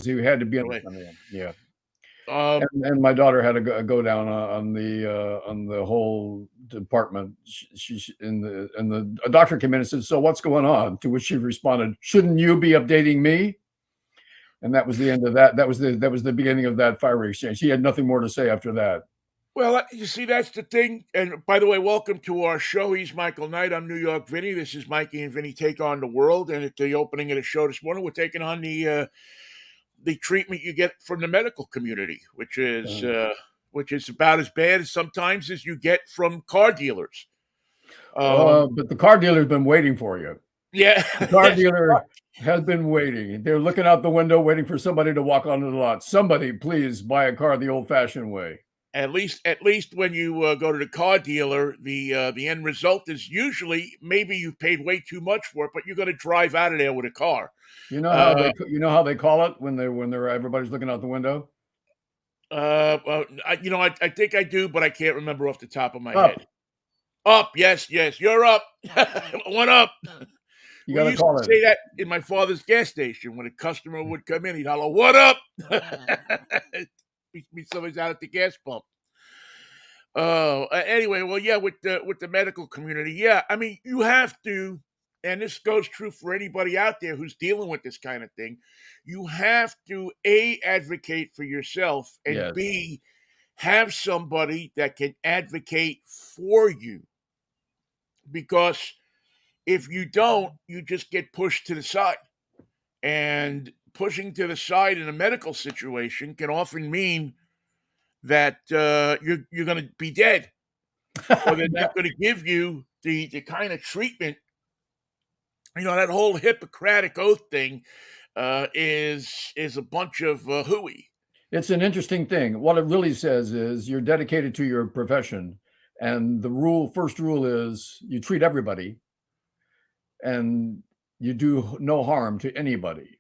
he had to be in Really. yeah. Um, And my daughter had to go down on the whole department. She and the a doctor came in and said, "So what's going on?" To which she responded, "Shouldn't you be updating me?" And that was the end of that. That was the beginning of that fiery exchange. He had nothing more to say after that. well, you see, that's the thing. And by the way, welcome to our show. He's Michael Knight. I'm New York Vinnie. This is Mikey and Vinnie Take on the World. And at the opening of the show this morning, we're taking on the treatment you get from the medical community, which is about as bad as sometimes as you get from car dealers. But the car dealer's been waiting for you. Yeah, The car yes, dealer has been waiting. They're looking out the window, waiting for somebody to walk onto the lot. Somebody, please buy a car the old-fashioned way. at least when you go to the car dealer, the end result is usually maybe you paid way too much for it, but you're going to drive out of there with a car. Uh, You know how they call it when they're everybody's looking out the window? well, I think I do, but I can't remember off the top of my head. Up. Up, yes, yes, you're up. One up. You We got to used to call say it. that in my father's gas station when a customer would come in. He'd holler, "What up?" Be somebody's out at the gas pump. Oh, anyway, well, yeah, with the medical community, yeah. I mean, you have to, and this goes true for anybody out there who's dealing with this kind of thing. You have to a advocate for yourself, and Yes. b have somebody that can advocate for you. Because if you don't, you just get pushed to the side. And pushing to the side in a medical situation can often mean that you're going to be dead, or they're Yeah. not going to give you the kind of treatment. That whole Hippocratic oath thing is a bunch of hooey. It's an interesting thing. What it really says is you're dedicated to your profession, and first rule is you treat everybody and you do no harm to anybody.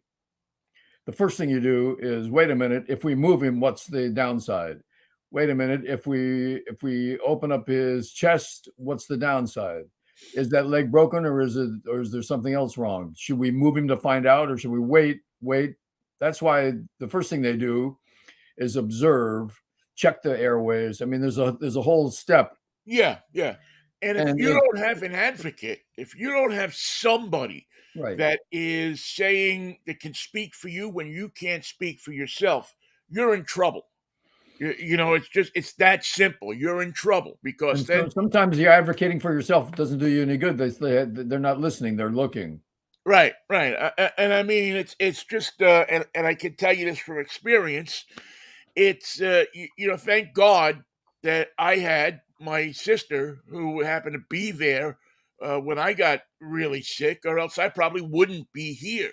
The first thing you do is wait a minute, if we move him, what's the downside? Wait a minute, if we open up his chest, what's the downside? Is that leg broken, or is there something else wrong? Should we move him to find out, or should we wait? That's why the first thing they do is observe, check the airways. I mean, there's a whole step. Yeah, yeah. And if And you if don't have an advocate, if you don't have somebody right. that is saying that can speak for you when you can't speak for yourself, you're in trouble. It's that simple. You're in trouble because And so then, sometimes you're advocating for yourself doesn't do you any good. They're not listening, they're looking. right, right. And I mean, it's just, and I can tell you this from experience. It's, thank God that I had my sister who happened to be there when I got really sick, or else I probably wouldn't be here.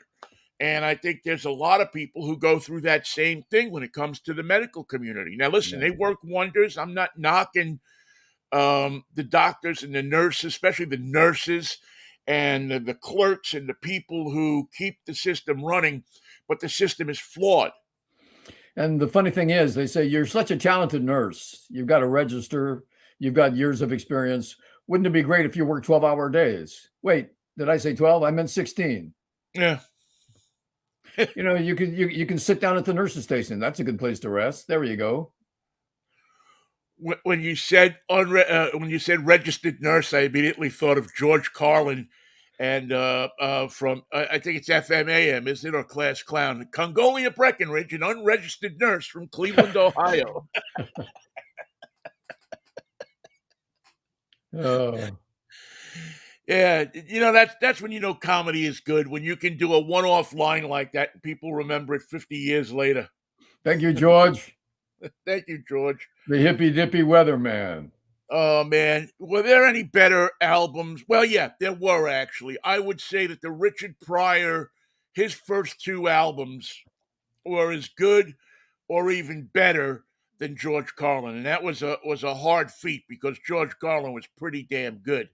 And I think there's a lot of people who go through that same thing when it comes to the medical community. Now, listen, Yeah. they work wonders. I'm not knocking the doctors and the nurses, especially the nurses and the clerks and the people who keep the system running, but the system is flawed. And the funny thing is, they say you're such a talented nurse. You've got a register, you've got years of experience. Wouldn't it be great if you worked 12-hour days? Wait, did I say 12? I meant 16. Yeah. You can sit down at the nurse's station. That's a good place to rest. There you go. When when you said registered nurse, I immediately thought of George Carlin and from I think it's FMAM, isn't it, or Class Clown? Congolia Breckenridge, an unregistered nurse from Cleveland, Ohio. Oh, Yeah, that's when you know comedy is good, when you can do a one-off line like that and people remember it 50 years later. thank you, George, Thank you, George. the hippy dippy weatherman. Oh man, were there any better albums? Well, yeah, there were actually. I would say that the Richard Pryor, his first two albums were as good or even better than George Carlin, and that was a hard feat because George Carlin was pretty damn good.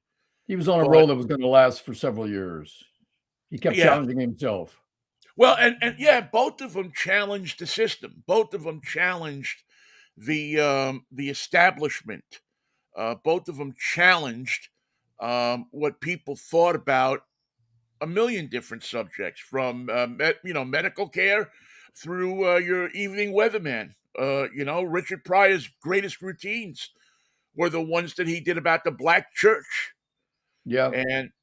He was on a But roll that was going to last for several years. He kept yeah, challenging himself. well, and yeah, both of them challenged the system. Both of them challenged the establishment. Both of them challenged what people thought about a million different subjects, from medical care through your evening weatherman. Richard Pryor's greatest routines were the ones that he did about the black church Yeah.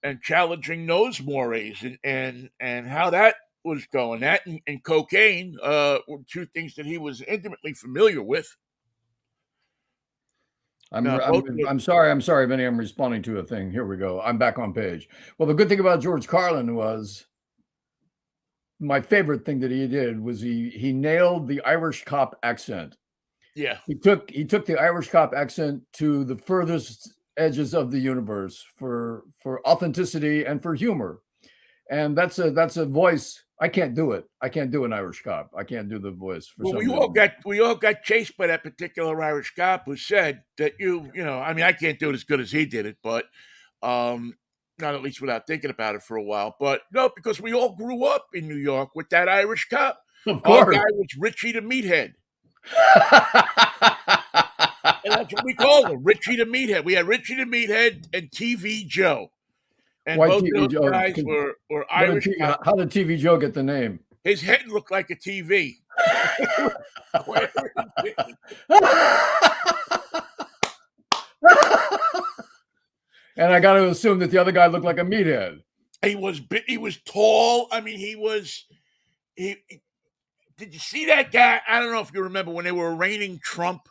and challenging those mores and how that was going. That and cocaine were two things that he was intimately familiar with. Both I'm sorry, Vinny. I'm responding to a thing. Here we go. I'm back on page. Well, the good thing about George Carlin was my favorite thing that he did was he nailed the Irish cop accent. yeah. He took the Irish cop accent to the furthest edges of the universe for authenticity and for humor. And that's a voice. I can't do it. I can't do an Irish cop. I can't do the voice for Well, some reason. we all got chased by that particular Irish cop who said that I mean, I can't do it as good as he did it, but not at least without thinking about it for a while. But no, because we all grew up in New York with that Irish cop. Of Our course. guy was Richie the Meathead. And that's what we called him, Richie the Meathead. We had Richie the Meathead and TV Joe. And Why both of TV those Joe? guys were Irish cops. How did TV Joe get the name? His head looked like a TV. And I got to assume that the other guy looked like a meathead. He was tall. I mean, he did you see that guy? I don't know if you remember when they were arraigning Trump.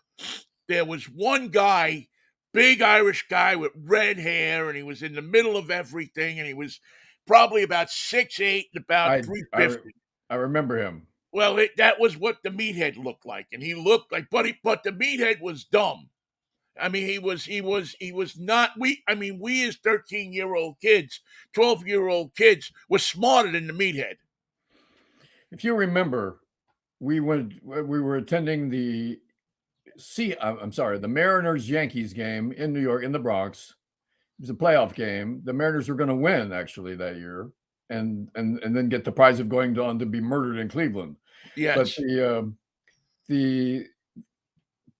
There was one guy, big Irish guy with red hair, and he was in the middle of everything, and he was probably about 6'8" and about 350. I remember him. Well, that was what the meathead looked like, and he looked like, but the meathead was dumb. I mean, he was not. We as 13-year-old kids, 12-year-old kids, were smarter than the meathead. If you remember, we were attending the Mariners-Yankees game in New York, in the Bronx. It was a playoff game. The Mariners were going to win actually that year, and then get the prize of going on to be murdered in Cleveland. Yes. But the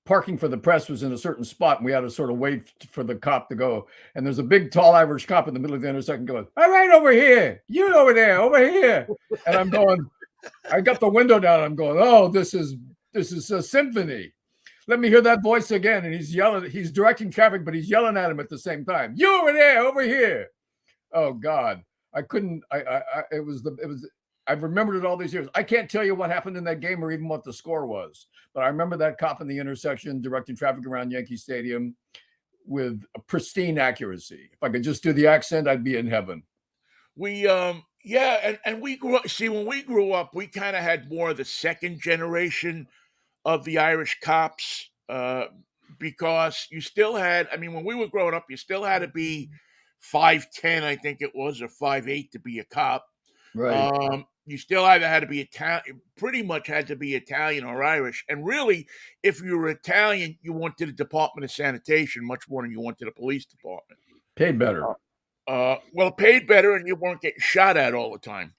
parking for the press was in a certain spot, and we had to sort of wait for the cop to go. And there's a big, tall Irish cop in the middle of the intersection going, "All right, over here, you over there, over here." And I'm going, I got the window down. I'm going, "Oh, this is a symphony. Let me hear that voice again." And he's yelling. He's directing traffic, but he's yelling at him at the same time. "You over there, over here." Oh God, I couldn't. It was. I've remembered it all these years. I can't tell you what happened in that game or even what the score was, but I remember that cop in the intersection directing traffic around Yankee Stadium with a pristine accuracy. If I could just do the accent, I'd be in heaven. We and we grew up. See, when we grew up, we kind of had more of the second generation of the Irish cops, because you still had. I mean, when we were growing up, you still had to be 5'10", I think it was, or 5'8" to be a cop. Right. You still either had to be Italian, pretty much had to be Italian or Irish. And really, if you were Italian, you went to the Department of Sanitation much more than you went to the police department. Paid better. Well, paid better, and you weren't getting shot at all the time.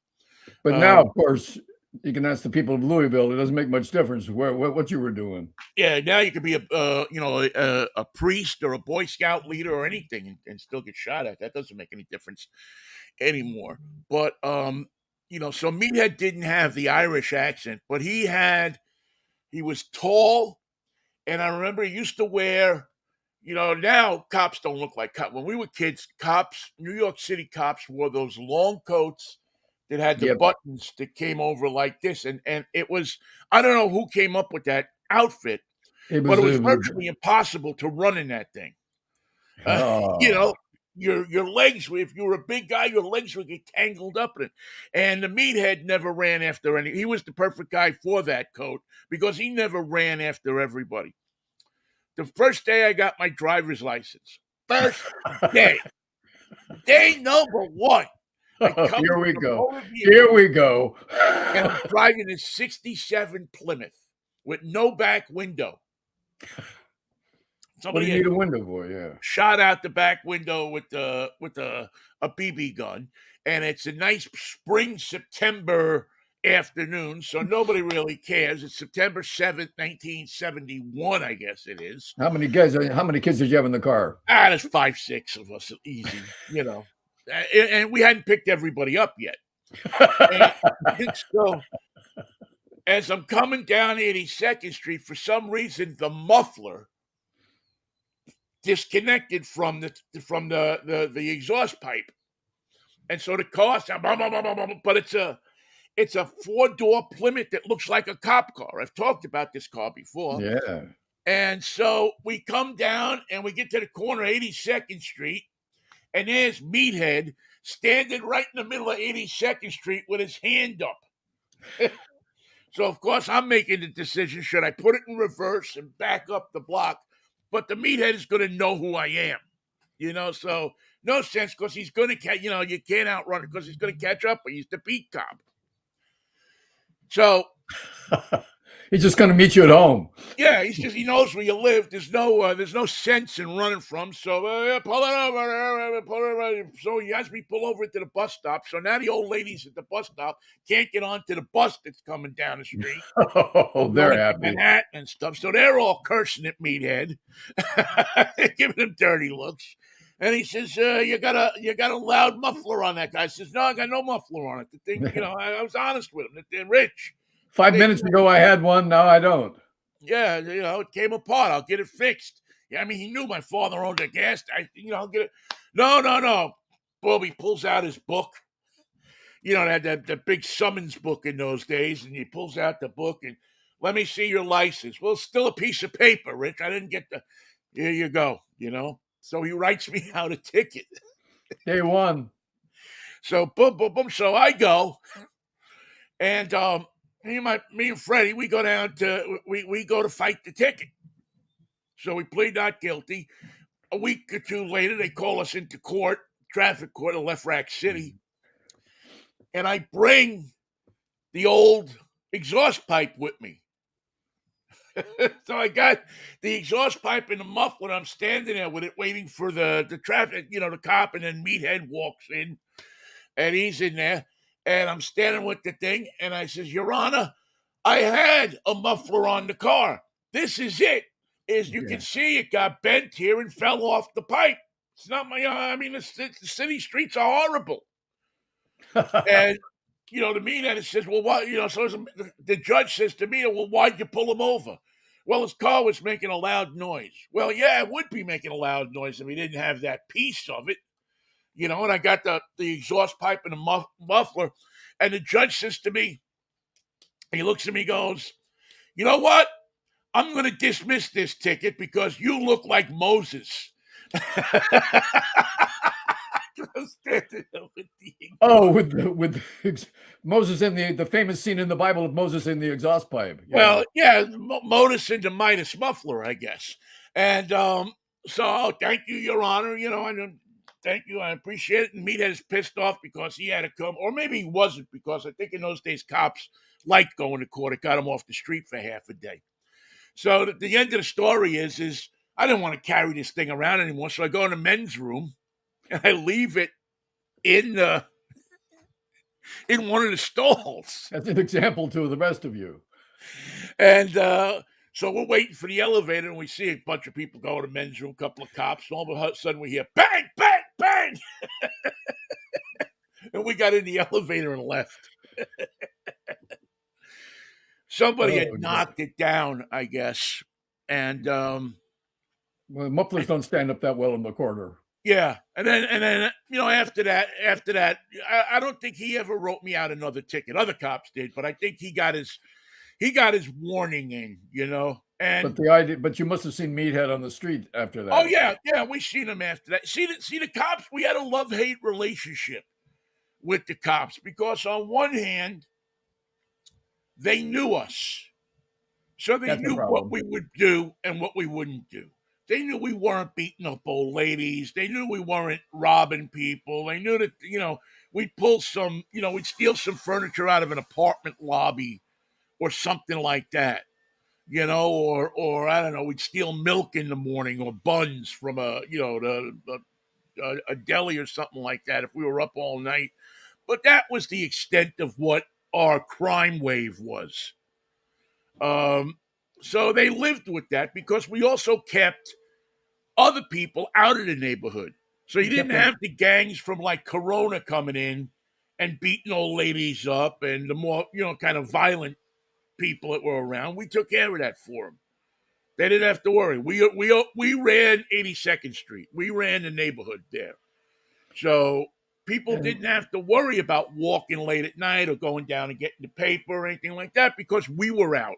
But now, of course, you can ask the people of Louisville. It doesn't make much difference what you were doing. Yeah, now you could be a priest or a Boy Scout leader or anything and still get shot at. That doesn't make any difference anymore. But so Meathead didn't have the Irish accent, but he was tall, and I remember he used to wear, now cops don't look like cops. When we were kids, New York City cops wore those long coats that had the buttons that came over like this, and it was, I don't know who came up with that outfit, but it was virtually impossible to run in that thing. Your legs, if you were a big guy, your legs would get tangled up in it. And the meathead never ran after any. He was the perfect guy for that coat because he never ran after everybody. The first day I got my driver's license, first day number one. Here we go. Here we go. And I'm driving a 67 Plymouth with no back window. What do you need a window for? Yeah. Shot out the back window with a BB gun, and it's a nice spring September afternoon, so nobody really cares. It's September 7th, 1971, I guess it is. How many kids did you have in the car? There's 5, 6 of us, easy, and we hadn't picked everybody up yet. and so as I'm coming down 82nd Street, for some reason, the muffler disconnected from the exhaust pipe, and so the car sound, but it's a four-door Plymouth that looks like a cop car. I've talked about this car before. Yeah. And so we come down and we get to the corner of 82nd Street, and there's Meathead standing right in the middle of 82nd Street with his hand up. So, of course, I'm making the decision, should I put it in reverse and back up the block? But the Meathead is going to know who I am, so no sense, because he's going to catch, you can't outrun it because he's going to catch up, but he's the beat cop. So He's just going to meet you at home. yeah, he knows where you live. There's no sense in running from. So pull it over. So he has me pull over to the bus stop. So now the old ladies at the bus stop can't get onto the bus that's coming down the street. Oh, they're happy. Manhattan and stuff. So they're all cursing at Meathead, giving him dirty looks. And he says, "You got a loud muffler on that guy." I says, "No, I got no muffler on it." The thing, I was honest with him. That they're rich. 5 minutes ago, I had one. Now I don't. Yeah, it came apart. I'll get it fixed. Yeah, I mean, he knew my father owned a gas. I'll get it. No. Bobby pulls out his book. They had the big summons book in those days, and he pulls out the book and, let me see your license. Well, it's still a piece of paper, Rich. I didn't get the. Here you go. So he writes me out a ticket. Day one. So boom, boom, boom. So I go, and me and Freddie, we go down to we go to fight the ticket. So we plead not guilty. A week or two later, they call us into court, traffic court in Left Rack City, and I bring the old exhaust pipe with me. So I got the exhaust pipe and the muffler. I'm standing there with it, waiting for the traffic, the cop, and then Meathead walks in, and he's in there, and I'm standing with the thing, and I says, "Your Honor, I had a muffler on the car. This is it. As you can see, it got bent here and fell off the pipe. It's not my. The city streets are horrible." And the Meathead says, "Well, what?" So the judge says to me, "Well, why'd you pull him over?" Well, his car was making a loud noise. Well, yeah, it would be making a loud noise if he didn't have that piece of it, And I got the exhaust pipe and the muffler, and the judge says to me, he looks at me, goes, "You know what? I'm going to dismiss this ticket because you look like Moses." Oh, with Moses in the famous scene in the Bible of Moses in the exhaust pipe. Well, yeah, Moses into Midas muffler, I guess. And so, thank you, Your Honor. And thank you, I appreciate it. And Meathead is pissed off because he had to come, or maybe he wasn't, because I think in those days cops liked going to court. It got him off the street for half a day. So the end of the story is I didn't want to carry this thing around anymore. So I go in the men's room and I leave it in one of the stalls. As an example to the rest of you. And so we're waiting for the elevator, and we see a bunch of people go to the men's room, a couple of cops, and all of a sudden we hear bang, bang, bang. And we got in the elevator and left. Somebody had knocked it down, I guess. And well, mufflers don't stand up that well in the corner. Yeah, and then after that, I don't think he ever wrote me out another ticket. Other cops did, but I think he got his warning in, And but you must have seen Meathead on the street after that. Oh yeah, we seen him after that. See the cops. We had a love-hate relationship with the cops because on one hand, they knew us, so they knew what we would do and what we wouldn't do. They knew we weren't beating up old ladies. They knew we weren't robbing people. They knew that, we'd pull some, we'd steal some furniture out of an apartment lobby or something like that, or I don't know, we'd steal milk in the morning or buns from a deli or something like that if we were up all night. But that was the extent of what our crime wave was. So they lived with that because we also kept other people out of the neighborhood. So you didn't have the gangs from like Corona coming in and beating old ladies up and the more, kind of violent people that were around. We took care of that for them. They didn't have to worry. We ran 82nd Street. We ran the neighborhood there. So people And didn't have to worry about walking late at night or going down and getting the paper or anything like that because we were out.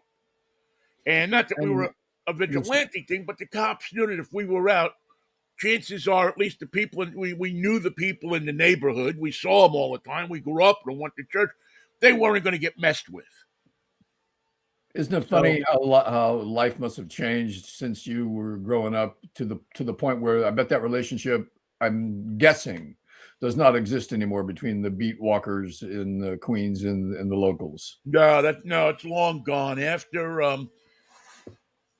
And not that we and were a it's vigilante thing, but the cops knew that if we were out, chances are at least the people, we knew the people in the neighborhood. We saw them all the time. We grew up and went to church. They weren't going to get messed with. Isn't it So, funny how life must have changed since you were growing up to the point where I bet that relationship, I'm guessing, does not exist anymore between the beat walkers in the Queens and the locals. no, it's long gone. After, it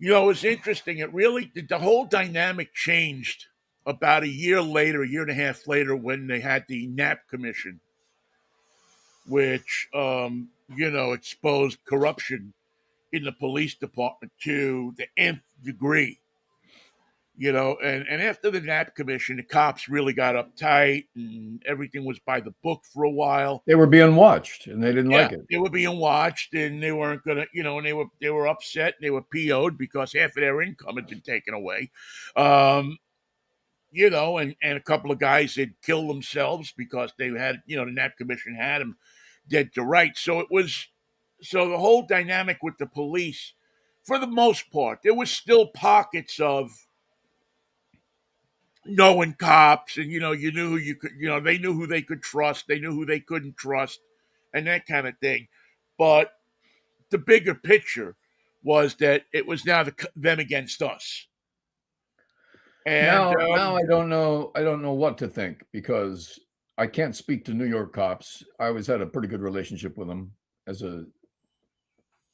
was interesting. It really, the whole dynamic changed about a year later, a year and a half later, when they had the Knapp Commission, which, exposed corruption in the police department to the nth degree. And after the Knapp Commission, the cops really got uptight and everything was by the book for a while. They were being watched and they didn't like Yeah, it. they were being watched and they weren't gonna, and they were upset and they were PO'd because half of their income had been taken away. And a couple of guys had killed themselves because they had, the Knapp Commission had them dead to rights. So the whole dynamic with the police, for the most part, there was still pockets of knowing cops and, you knew who you could, they knew who they could trust. They knew who they couldn't trust and that kind of thing. But the bigger picture was that it was now them against us. And Now I don't know what to think because I can't speak to New York cops. I always had a pretty good relationship with them as a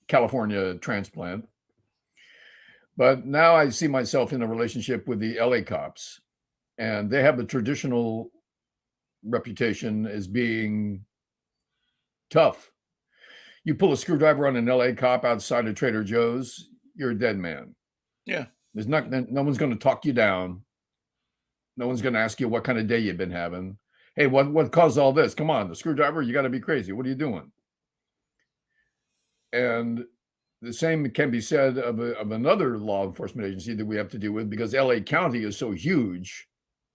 California transplant. But now I see myself in a relationship with the LA cops, and they have the traditional reputation as being tough. You pull a screwdriver on an LA cop outside of Trader Joe's, you're a dead man. yeah, There's no one's going to talk you down. No one's going to ask you what kind of day you've been having. Hey, what caused all this? Come on, the screwdriver, you got to be crazy. What are you doing? And the same can be said of another law enforcement agency that we have to deal with because LA County is so huge,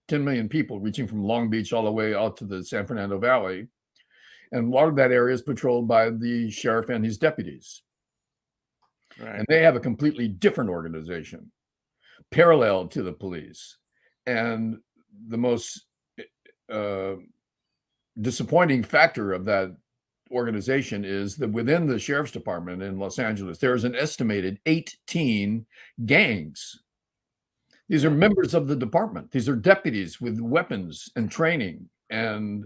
10 million people reaching from Long Beach all the way out to the San Fernando Valley. And a lot of that area is patrolled by the sheriff and his deputies. right. And they have a completely different organization, parallel to the police. And the most disappointing factor of that organization is that within the sheriff's department in Los Angeles, there is an estimated 18 gangs. These are members of the department. These are deputies with weapons and training and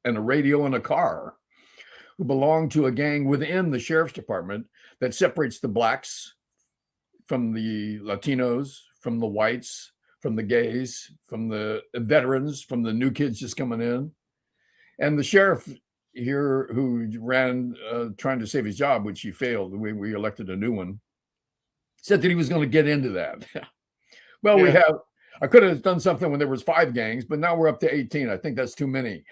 a radio and a car who belong to a gang within the sheriff's department that separates the blacks from the Latinos, from the whites, from the gays, from the veterans, from the new kids just coming in. And the sheriff here who ran trying to save his job, which he failed, we elected a new one, said that he was going to get into that. Well, Yeah. I could have done something when there was 5 gangs, but now we're up to 18. I think that's too many.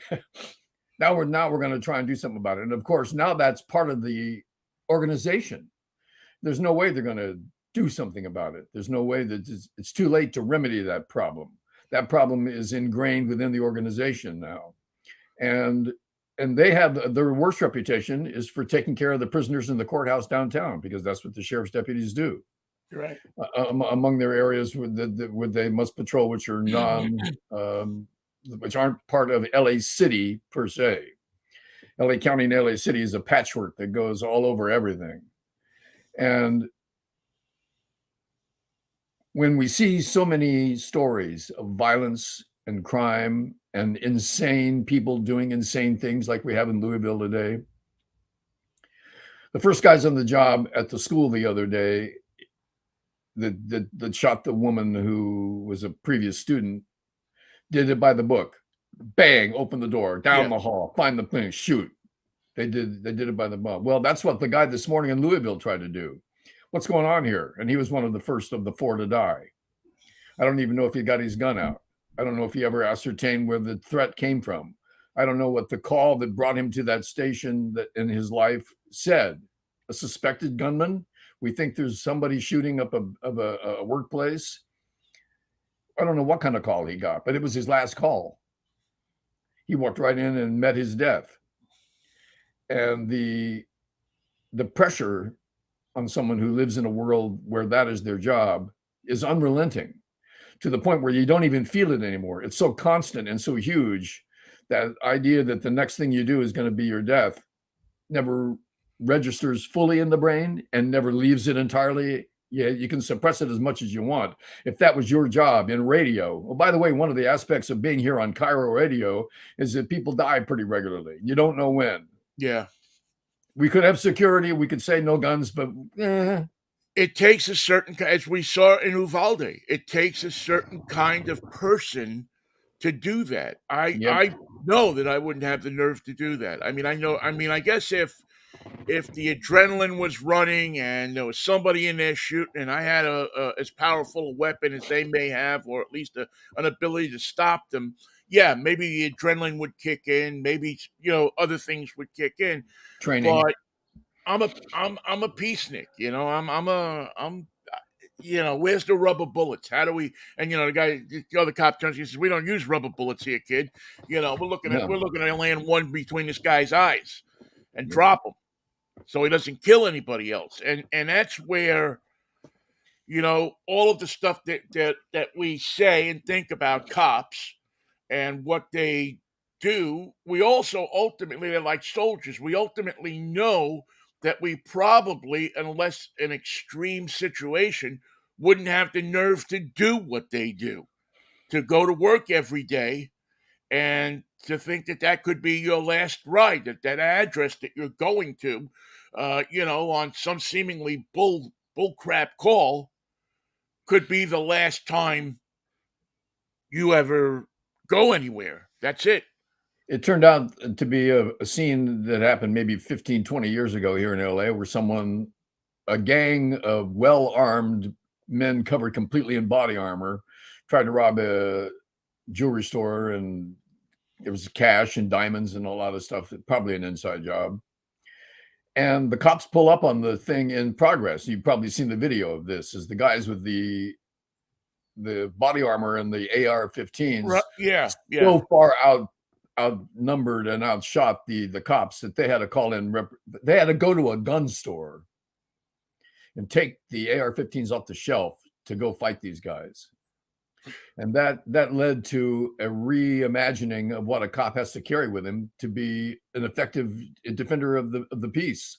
Now we're going to try and do something about it. And of course, now that's part of the organization. There's no way they're going to do something about it. There's no way that it's too late to remedy that problem. That problem is ingrained within the organization now. And they have their worst reputation is for taking care of the prisoners in the courthouse downtown because that's what the sheriff's deputies do. Right. Among their areas where they must patrol, which are which aren't part of LA City per se. LA County and LA City is a patchwork that goes all over everything. And when we see so many stories of violence and crime and insane people doing insane things like we have in Louisville today, the first guys on the job at the school the other day that shot the woman who was a previous student did it by the book. Bang, open the door, down the hall, find the thing, shoot. They did it by the book. Well, that's what the guy this morning in Louisville tried to do. What's going on here? And he was one of the first of the 4 to die. I don't even know if he got his gun out. I don't know if he ever ascertained where the threat came from. I don't know what the call that brought him to that station that in his life said. a suspected gunman. We think there's somebody shooting up a workplace. I don't know what kind of call he got, but it was his last call. He walked right in and met his death. And the pressure on someone who lives in a world where that is their job is unrelenting, to the point where you don't even feel it anymore. It's so constant and so huge, that idea that the next thing you do is going to be your death never registers fully in the brain and never leaves it entirely. Yeah, you can suppress it as much as you want. If that was your job in radio, well, by the way, one of the aspects of being here on Cairo Radio is that people die pretty regularly. You don't know when. Yeah. We could have security. We could say no guns, but It takes a certain, as we saw in Uvalde, it takes a certain kind of person to do that. yep. I know that I wouldn't have the nerve to do that. I mean, I guess if the adrenaline was running and there was somebody in there shooting, and I had a as powerful a weapon as they may have, or at least an ability to stop them, yeah, maybe the adrenaline would kick in, maybe other things would kick in. Training. But I'm a peacenik, I'm where's the rubber bullets? How do we? And the other cop turns to you and says, "We don't use rubber bullets here, kid. No. We're looking at land one between this guy's eyes and Yep. drop him so he doesn't kill anybody else." And that's where all of the stuff that we say and think about cops and what they do, we also ultimately, they're like soldiers. We ultimately know that we probably, unless an extreme situation, wouldn't have the nerve to do what they do, to go to work every day and to think that that could be your last ride, that address that you're going to, on some seemingly bull crap call, could be the last time you ever go anywhere. That's it. It turned out to be a scene that happened maybe 15, 20 years ago here in LA, where a gang of well-armed men covered completely in body armor tried to rob a jewelry store, and there was cash and diamonds and a lot of stuff, probably an inside job. And the cops pull up on the thing in progress. You've probably seen the video of this, as the guys with the body armor and the AR-15s Yeah. so far outnumbered and outshot the cops that they had to call in. They had to go to a gun store and take the AR-15s off the shelf to go fight these guys. And that led to a reimagining of what a cop has to carry with him to be an effective defender of the peace.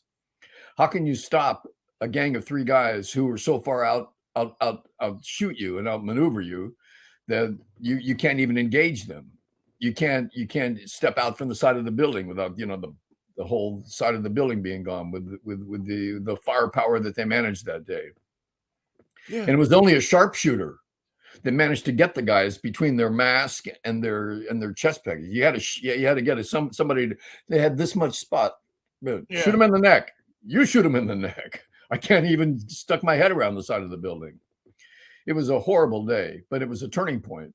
How can you stop a gang of three guys who are so far out shoot you and outmaneuver you that you can't even engage them? You can't step out from the side of the building without the whole side of the building being gone with the firepower that they managed that day. Yeah. And it was only a sharpshooter that managed to get the guys between their mask and their chest peg. You had to get somebody. They had this much spot. Shoot him in the neck. You shoot him in the neck. I can't even stuck my head around the side of the building. It was a horrible day, but it was a turning point.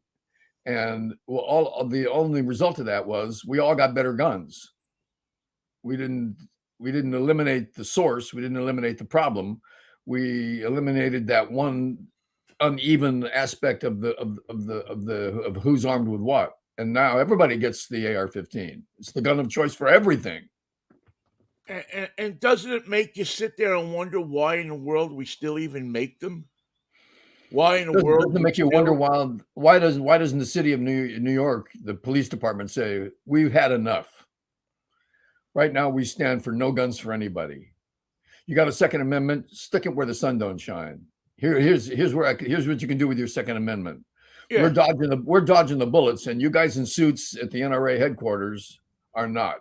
And the only result of that was we all got better guns. We didn't eliminate the source. We didn't eliminate the problem. We eliminated that one uneven aspect of who's armed with what. And now everybody gets the AR-15. It's the gun of choice for everything. And doesn't it make you sit there and wonder why in the world we still even make them? Why in the world doesn't it make you wonder why doesn't the city of New York, the police department, say we've had enough? Right now we stand for no guns for anybody. You got a Second Amendment, stick it where the sun don't shine. Here's what you can do with your Second Amendment. Yeah. We're dodging the bullets, and you guys in suits at the NRA headquarters are not.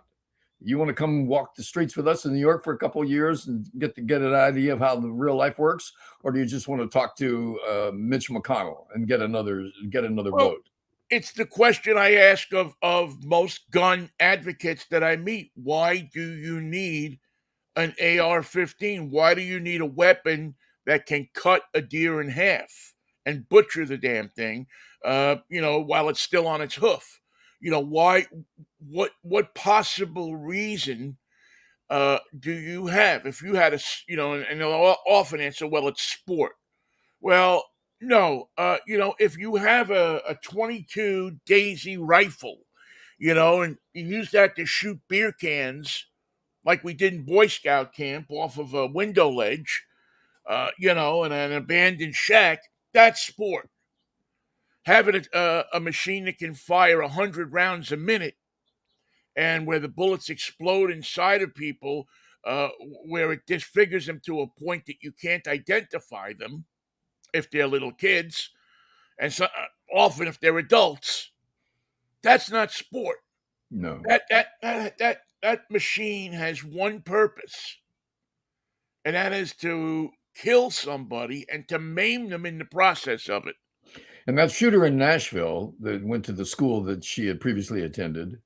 You want to come walk the streets with us in New York for a couple of years and get an idea of how the real life works, or do you just want to talk to Mitch McConnell and get another vote? It's the question I ask of most gun advocates that I meet. Why do you need an AR-15? Why do you need a weapon that can cut a deer in half and butcher the damn thing, while it's still on its hoof? Why? What possible reason do you have? If you had and they'll often answer, well, it's sport. Well, no, if you have a 22 Daisy rifle, and you use that to shoot beer cans like we did in Boy Scout camp off of a window ledge, in an abandoned shack, that's sport. Having a machine that can fire 100 rounds a minute and where the bullets explode inside of people, where it disfigures them to a point that you can't identify them if they're little kids, and often if they're adults, that's not sport. No. That machine has one purpose, and that is to kill somebody and to maim them in the process of it. And that shooter in Nashville that went to the school that she had previously attended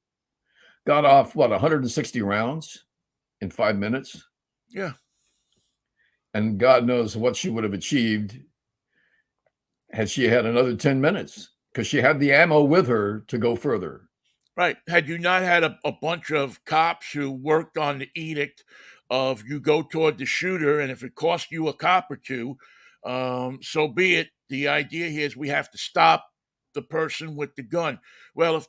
got off, 160 rounds in 5 minutes? Yeah. And God knows what she would have achieved had she had another 10 minutes, because she had the ammo with her to go further. Right. Had you not had a bunch of cops who worked on the edict of you go toward the shooter, and if it cost you a cop or two, so be it. The idea here is we have to stop the person with the gun. Well,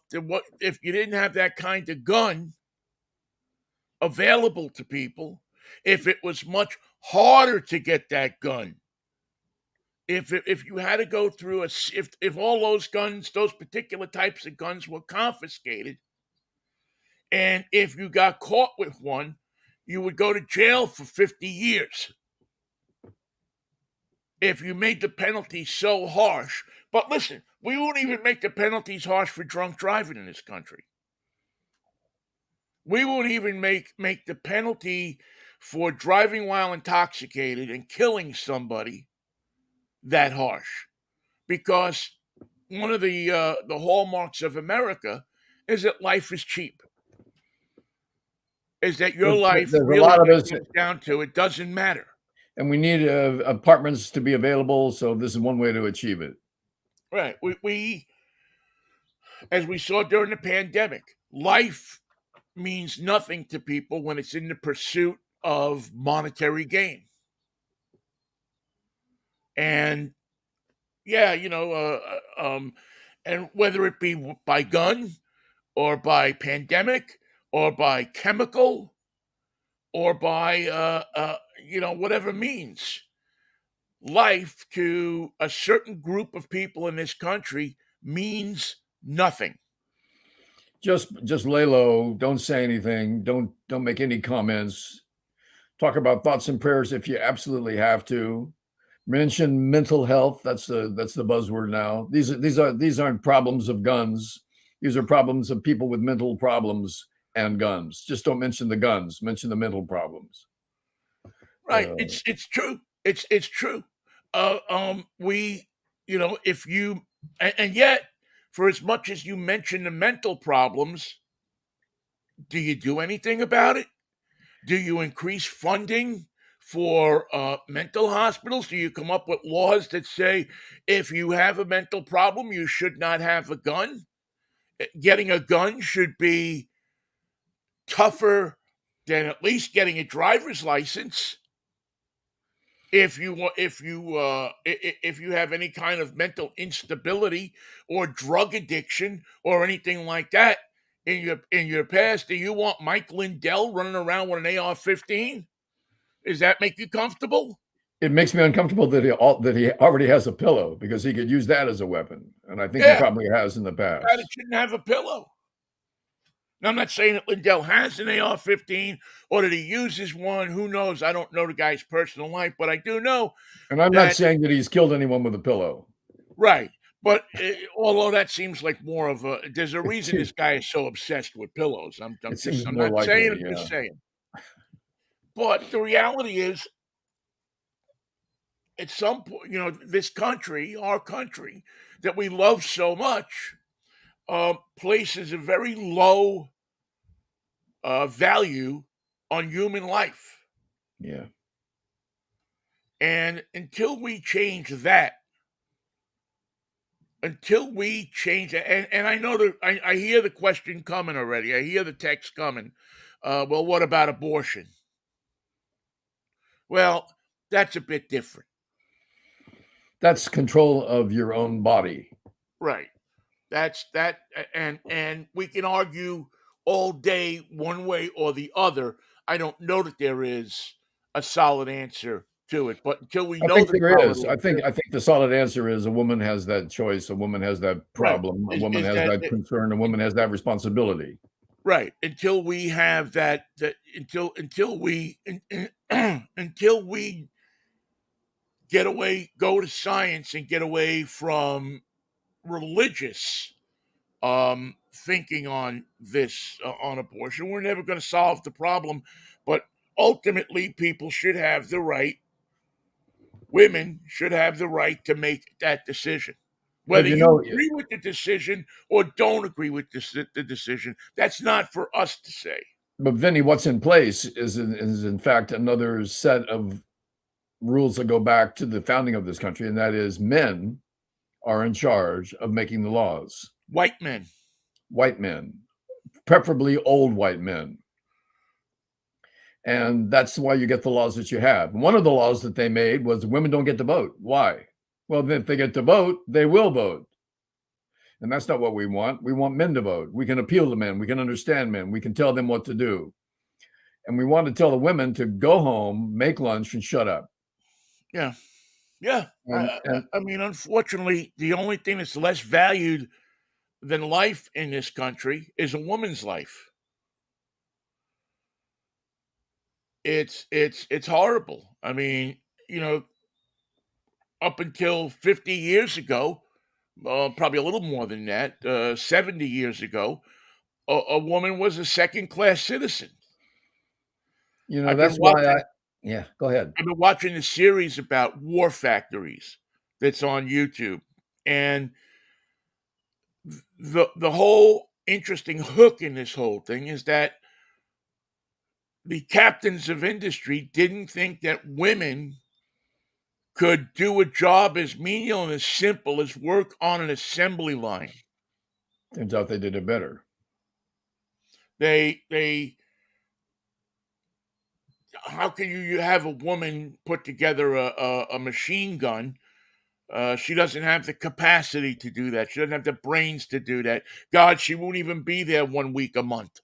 if you didn't have that kind of gun available to people, if it was much harder to get that gun, if you had to go through if all those guns, those particular types of guns were confiscated, and if you got caught with one, you would go to jail for 50 years. If you made the penalty so harsh. But listen, we won't even make the penalties harsh for drunk driving in this country. We won't even make the penalty for driving while intoxicated and killing somebody that harsh, because one of the hallmarks of America is that life is cheap. Is that your life There's really a lot of us, comes down to it doesn't matter. and we need apartments to be available. So this is one way to achieve it. Right. We as we saw during the pandemic, life means nothing to people when it's in the pursuit of monetary gain. And yeah, and whether it be by gun or by pandemic or by chemical or by whatever means, life to a certain group of people in this country means nothing. Just lay low. Don't say anything. Don't make any comments. Talk about thoughts and prayers if you absolutely have to. Mention mental health. That's the buzzword now. These aren't problems of guns. These are problems of people with mental problems and guns. Just don't mention the guns. Mention the mental problems. Right. It's true. It's true. We, if you, and yet, for as much as you mention the mental problems, do you do anything about it? Do you increase funding for mental hospitals? Do you come up with laws that say if you have a mental problem, you should not have a gun? Getting a gun should be tougher than at least getting a driver's license. If you have any kind of mental instability or drug addiction or anything like that in your past, do you want Mike Lindell running around with an AR-15? Does that make you comfortable? It makes me uncomfortable that he already has a pillow, because he could use that as a weapon, and I think he Yeah, probably has in the that past. it shouldn't have a pillow. Now, I'm not saying that Lindell has an AR-15 or that he uses one. Who knows? I don't know the guy's personal life, but I do know And I'm not that, saying that he's killed anyone with a pillow. right. But although that seems like more of there's a It reason seems, this guy is so obsessed with pillows. it seems I'm more not saying, likely. I'm just Yeah. saying. But the reality is, at some point, this country, our country, that we love so much, places a very low value on human life. Yeah. And until we change that, and I know that I hear the question coming already. I hear the text coming. Well, what about abortion? Well, that's a bit different. That's control of your own body. Right. That's that, and we can argue all day one way or the other. I don't know that there is a solid answer to it, but until we I know think the there solid is. answer, I think the solid answer is a woman has that choice. A woman has that right, problem. A is, woman is has that that concern. A woman has that responsibility. right? Until we have that until we go to science and get away from religious thinking on this on abortion. We're never going to solve the problem, but ultimately, people should have the right. Women should have the right to make that decision. But Whether you agree with the decision or don't agree with the decision, that's not for us to say. but Vinny, what's in place is in fact another set of rules that go back to the founding of this country, and that is men are in charge of making the laws. White men. White men, preferably old white men. And that's why you get the laws that you have. One of the laws that they made was women don't get to vote. Why? Well, if they get to vote, they will vote. And that's not what we want. We want men to vote. We can appeal to men. We can understand men. We can tell them what to do. And we want to tell the women to go home, make lunch, and shut up. Yeah. Yeah. And I mean, unfortunately, the only thing that's less valued than life in this country is a woman's life. It's horrible. I mean, you know, up until 50 years ago, probably a little more than that, 70 years ago, a woman was a second class citizen. I've been that's why watching yeah, go ahead. I've been watching a series about war factories that's on YouTube, and the whole interesting hook in this whole thing is that the captains of industry didn't think that women could do a job as menial and as simple as work on an assembly line. Turns out they did it better. They how can you have a woman put together a machine gun? She doesn't have the capacity to do that. She doesn't have the brains to do that. God, she won't even be there 1 week a month.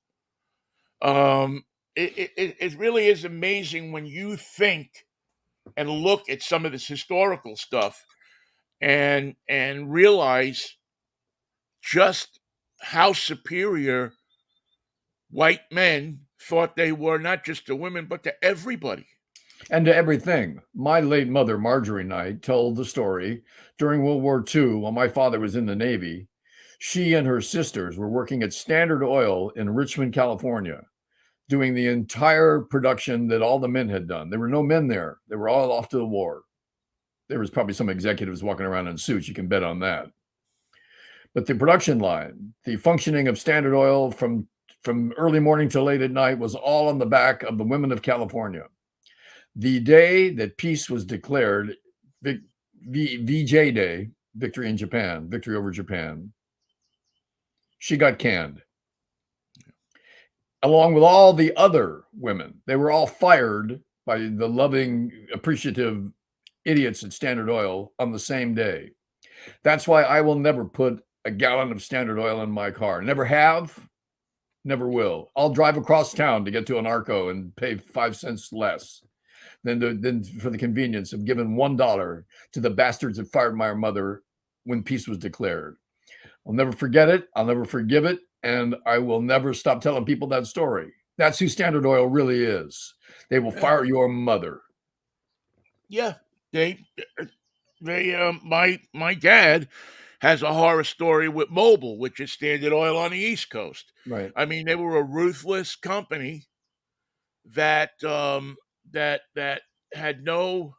It really is amazing when you think and look at some of this historical stuff and realize just how superior white men thought they were, not just to women, but to everybody. And to everything. My late mother, Marjorie Knight, told the story during World War II while my father was in the Navy. She and her sisters were working at Standard Oil in Richmond, California, doing the entire production that all the men had done. There were no men there. They were all off to the war. There was probably some executives walking around in suits. You can bet on that. But the production line, the functioning of Standard Oil from early morning till late at night was all on the back of the women of California. The day that peace was declared, VJ Day, victory in Japan, victory over Japan, she got canned. Along with all the other women. They were all fired by the loving, appreciative idiots at Standard Oil on the same day. That's why I will never put a gallon of Standard Oil in my car. Never have, never will. I'll drive across town to get to an Arco and pay 5 cents less than for the convenience of giving $1 to the bastards that fired my mother when peace was declared. I'll never forget it. I'll never forgive it. And I will never stop telling people that story. That's who Standard Oil really is. They will fire your mother. Yeah, my dad has a horror story with Mobil, which is Standard Oil on the East Coast. Right. I mean, they were a ruthless company that that had no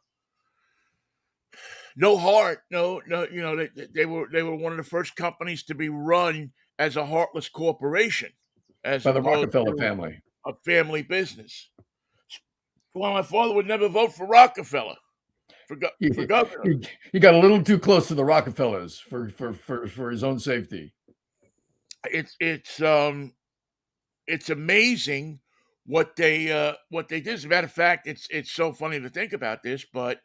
heart, no. You know, they were one of the first companies to be run as a heartless corporation, as By the opposed Rockefeller to family. a family business. Well, my father would never vote for Rockefeller for governor. He got a little too close to the Rockefellers for his own safety. It's amazing what they did. As a matter of fact, it's so funny to think about this, but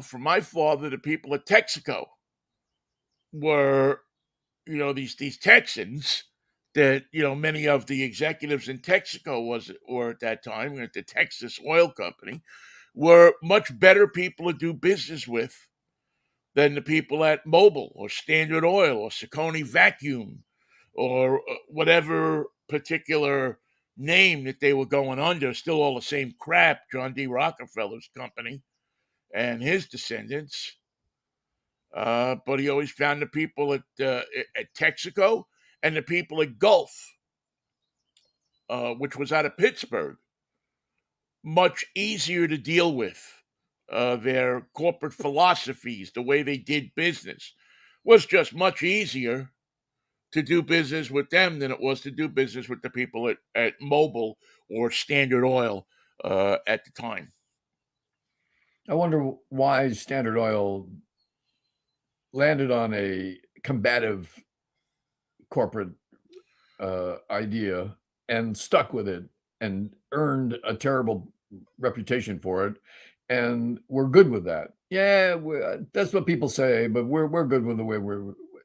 for my father, the people at Texaco were these Texans that many of the executives in Texaco or at that time at the Texas Oil Company were much better people to do business with than the people at Mobil or Standard Oil or Saucony Vacuum or whatever particular name that they were going under. Still all the same crap. John D. Rockefeller's company and his descendants. But he always found the people at Texaco and the people at Gulf, which was out of Pittsburgh, much easier to deal with. Their corporate philosophies, the way they did business, was just much easier to do business with them than it was to do business with the people at Mobil or Standard Oil at the time. I wonder why Standard Oil landed on a combative corporate idea and stuck with it and earned a terrible reputation for it. And we're good with that. Yeah, that's what people say, but we're good with the way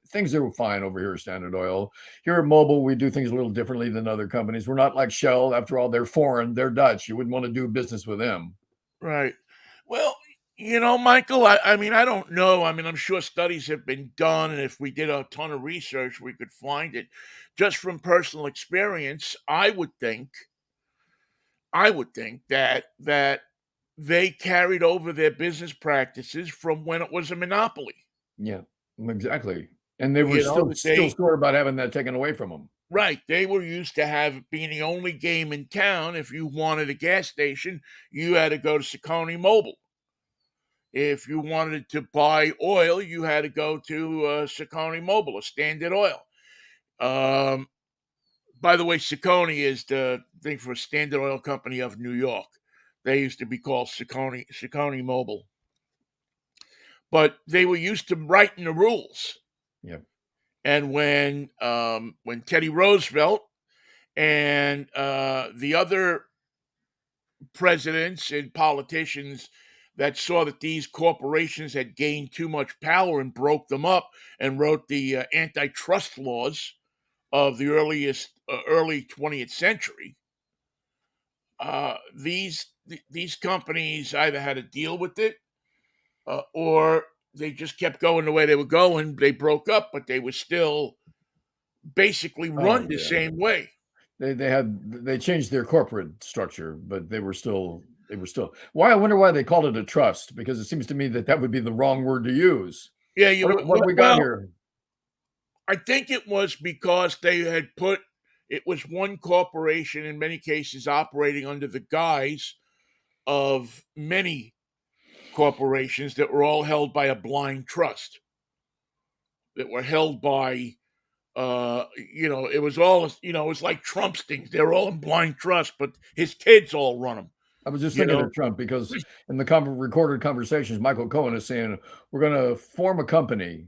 things are fine over here at Standard Oil. Here at Mobil, we do things a little differently than other companies. We're not like Shell. After all, they're foreign, they're Dutch. You wouldn't want to do business with them. Right. Well, Michael, I mean, I don't know. I mean, I'm sure studies have been done, and if we did a ton of research, we could find it. Just from personal experience, I would think that they carried over their business practices from when it was a monopoly. Yeah, exactly. And they were That still sore about having that taken away from them. right, they were used to have being the only game in town. If you wanted a gas station, you had to go to Saucony Mobil. If you wanted to buy oil, you had to go to Saucony Mobil or Standard Oil. Um, by the way, Saucony is the thing for Standard Oil Company of New York. They used to be called Saucony Mobil, but they were used to writing the rules. Yep. And when Teddy Roosevelt and the other presidents and politicians that saw that these corporations had gained too much power and broke them up and wrote the antitrust laws of the early 20th century, these companies either had to deal with it or they just kept going the way they were going. They broke up, but they were still basically run the same way. They changed their corporate structure, but they were still why. I wonder why they called it a trust, because it seems to me that would be the wrong word to use. Yeah, What we got here? I think it was because they had it was one corporation in many cases operating under the guise of many corporations that were all held by a blind trust, that were held by it was all it was like Trump's things. They're all in blind trust, but his kids all run them. I was just thinking of Trump, because in the recorded conversations, Michael Cohen is saying, we're going to form a company.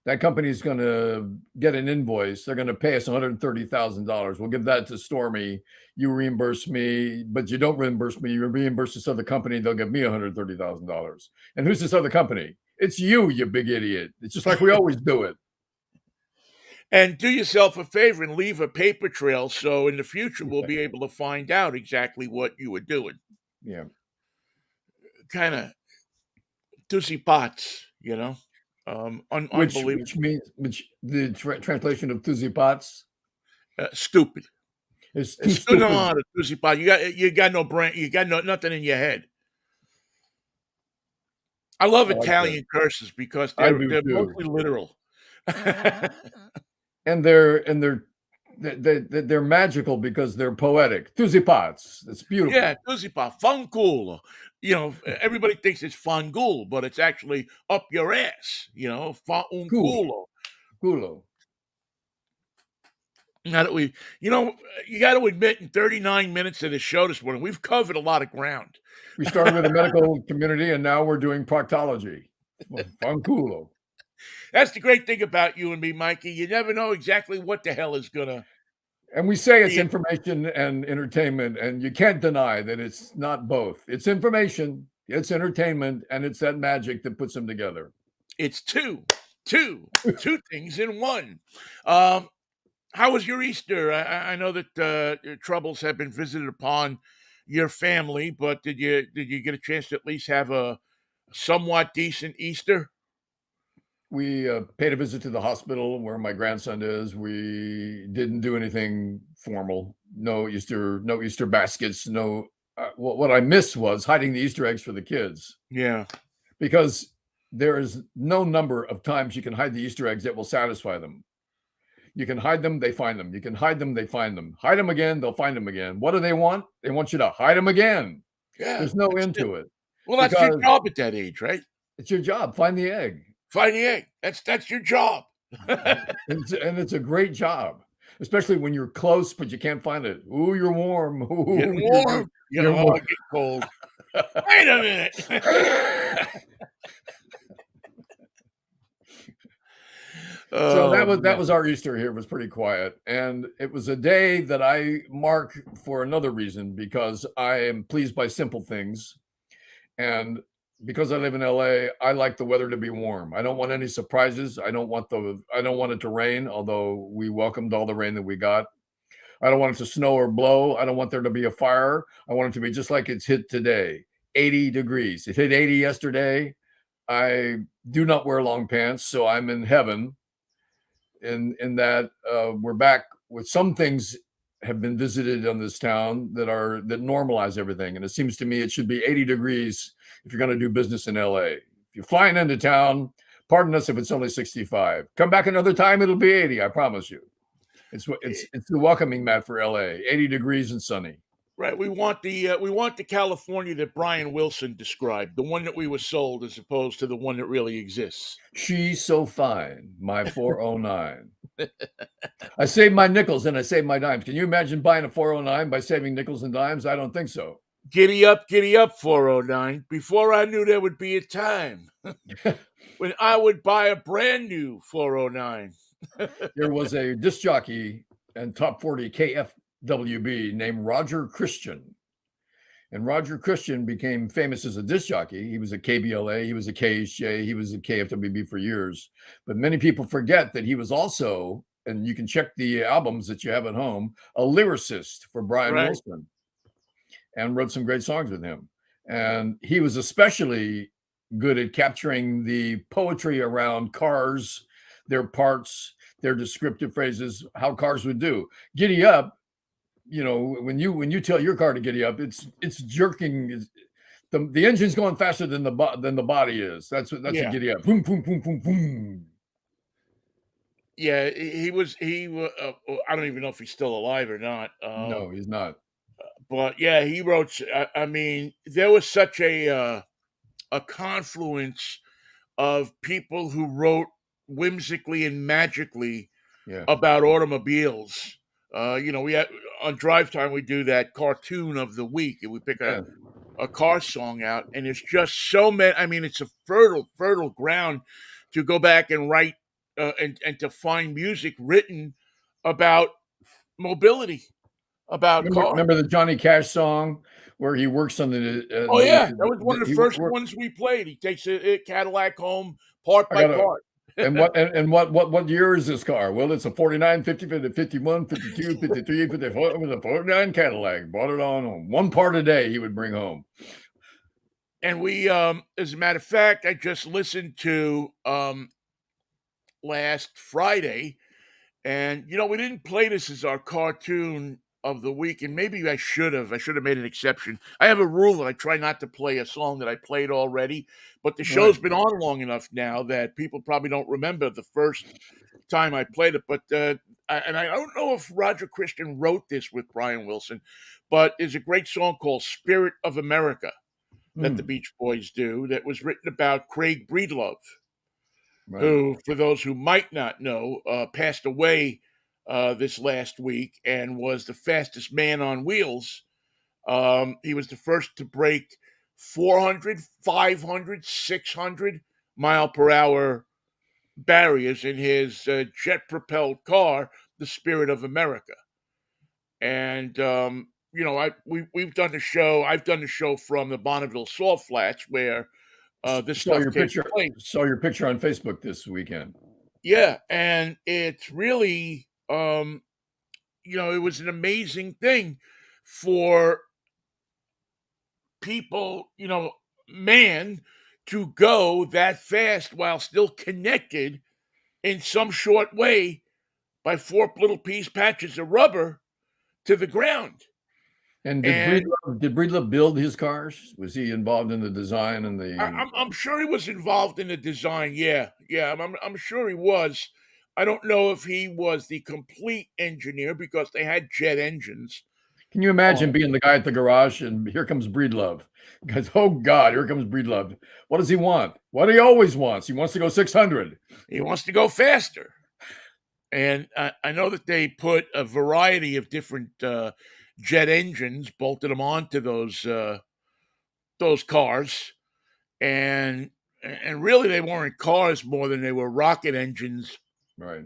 That company is going to get an invoice. They're going to pay us $130,000. We'll give that to Stormy. You reimburse me, but you don't reimburse me. You reimburse this other company. They'll give me $130,000. And who's this other company? It's you big idiot. It's just like we always do it. And do yourself a favor and leave a paper trail, so in the future we'll be able to find out exactly what you were doing. Yeah. Kind of Tussy Pots, unbelievable. Which the translation of Tussy Pots? Stupid. It's too stupid. No, Tussy Pot. You got no brain. You got nothing in your head. I love Italian curses because they're mostly literal. And they're magical because they're poetic. Tussy Pots. It's beautiful. Yeah, Tussy Pot. Fanculo. Everybody thinks it's fangul, but it's actually up your ass. Fa un culo. Culo. Now that you got to admit, in 39 minutes of the show this morning, we've covered a lot of ground. We started with the medical community, and now we're doing proctology. Fanculo. That's the great thing about you and me, Mikey. You never know exactly what the hell is gonna And we say it's Yeah, information and entertainment, and you can't deny that it's not both. It's information, it's entertainment, and it's that magic that puts them together. it's two things in one. Um, how was your Easter? I know that your troubles have been visited upon your family, but did you get a chance to at least have a somewhat decent Easter? We paid a visit to the hospital where my grandson is. We didn't do anything formal. No Easter baskets. No. What I missed was hiding the Easter eggs for the kids Yeah, because there is no number of times you can hide the Easter eggs that will satisfy them. You can hide them, they find them. You can hide them, they find them. Hide them again, they'll find them again. What do they want? They want you to hide them again. yeah, There's no that's end it. to it Well, that's your because job at that age, right? it's your job. Find the egg. Find the egg. That's your job. And it's a great job, especially when you're close, but you can't find it. Ooh, you're warm. Getting Ooh, warm. Yeah, you're oh, warm. I get cold. Wait a minute. So that Oh was that man. was our Easter here. It was pretty quiet. And it was a day that I mark for another reason because I am pleased by simple things. And because I live in LA, I like the weather to be warm. I don't want any surprises. I don't want it to rain, although we welcomed all the rain that we got. I don't want it to snow or blow. I don't want there to be a fire. I want it to be just like it's hit today. 80 degrees. It hit 80 yesterday. I do not wear long pants, so I'm in heaven in that we're back with some things have been visited on this town that normalize everything. And it seems to me it should be 80 degrees if you're going to do business in LA. If you're flying into town, pardon us if it's only 65. Come back another time, it'll be 80, I promise you. It's the welcoming mat for LA. 80 degrees and sunny. Right. We want the California that Brian Wilson described, the one that we were sold, as opposed to the one that really exists. She's so fine, my 409. I save my nickels and I save my dimes. Can you imagine buying a 409 by saving nickels and dimes? I don't think so. Giddy up, 409. Before I knew there would be a time when I would buy a brand new 409. There was a disc jockey and top 40 KFWB named Roger Christian. And Roger Christian became famous as a disc jockey. He was a KBLA, he was a KHJ, he was a KFWB for years. But many people forget that he was also, and you can check the albums that you have at home, a lyricist for Brian Right. Wilson and wrote some great songs with him. And he was especially good at capturing the poetry around cars, their parts, their descriptive phrases, how cars would do. Giddy up, when you tell your car to giddy up, it's jerking. The engine's going faster than the body is. That's a Yeah. giddy up. Boom, boom, boom, boom, boom. Yeah. I don't even know if he's still alive or not. No, he's not. But yeah, he wrote. I mean, there was such a confluence of people who wrote whimsically and magically Yeah. about automobiles. We had on drive time we do that cartoon of the week, and we pick Yeah. a car song out, and it's just so many. I mean, it's a fertile ground to go back and write and to find music written about mobility, about Remember, cars. remember the Johnny Cash song where he works on Oh yeah, that was one of the he first work, ones we played. He takes a Cadillac home part I by gotta part. and what year is this car? Well, it's a 49, 50, 51, 52, 53, 54. It was a 49 Cadillac. Brought it on home. One part a day he would bring home. And we, as a matter of fact, I just listened to last Friday, and we didn't play this as our cartoon of the week, and maybe I should have. I should have made an exception. I have a rule that I try not to play a song that I played already, but the Right. show's been on long enough now that people probably don't remember the first time I played it. But I don't know if Roger Christian wrote this with Brian Wilson, but there's a great song called "Spirit of America" that the Mm, Beach Boys do that was written about Craig Breedlove, right. who, for those who might not know, passed away this last week and was the fastest man on wheels. He was the first to break 400, 500, 600 mile per hour barriers in his jet propelled car, the Spirit of America. and we've done the show. I've done the show from the Bonneville Salt Flats where this Saw stuff your takes picture. place. Saw your picture on Facebook this weekend. Yeah, and it's really it was an amazing thing for people, man, to go that fast while still connected in some short way by four little piece patches of rubber to the ground. And And Did Breedlove build his cars? Was he involved in the design and I, the? I'm sure he was involved in the design. Yeah, yeah, I'm sure he was. I don't know if he was the complete engineer because they had jet engines. Can you imagine being the guy at the garage and here comes Breedlove? Guys, oh God, here comes Breedlove. What does he want? What he always wants. He wants to go 600. He wants to go faster. And I know that they put a variety of different jet engines, bolted them onto those cars, and really they weren't cars more than they were rocket engines Right.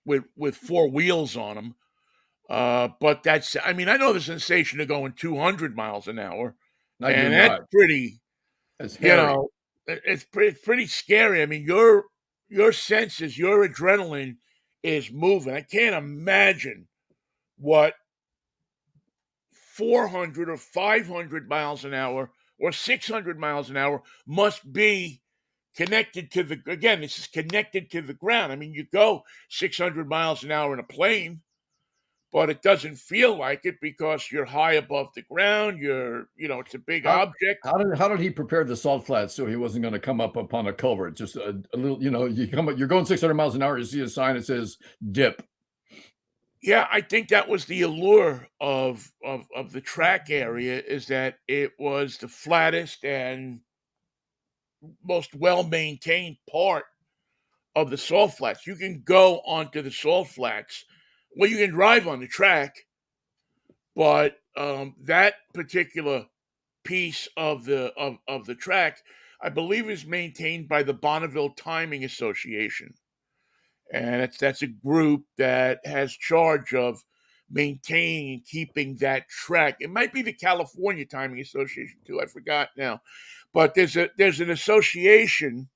with four wheels on them. But I mean, I know the sensation of going 200 miles an hour, I do and that's not. pretty, It's you hairy. know, it's pretty scary. I mean, your senses, your adrenaline is moving. I can't imagine what 400 or 500 miles an hour or 600 miles an hour must be connected to the, again, this is connected to the ground. I mean, you go 600 miles an hour in a plane, but it doesn't feel like it because you're high above the ground. It's a big How object. how did he prepare the salt flats so he wasn't going to come up upon a culvert? Just a little, you're going 600 miles an hour. You see a sign that says dip. Yeah, I think that was the allure of the track area, is that it was the flattest and most well maintained part of the salt flats. You can go onto the salt flats. Well, you can drive on the track, but that particular piece of the track, I believe, is maintained by the Bonneville Timing Association, and that's a group that has charge of maintaining and keeping that track. It might be the California Timing Association too. I forgot now, but there's an association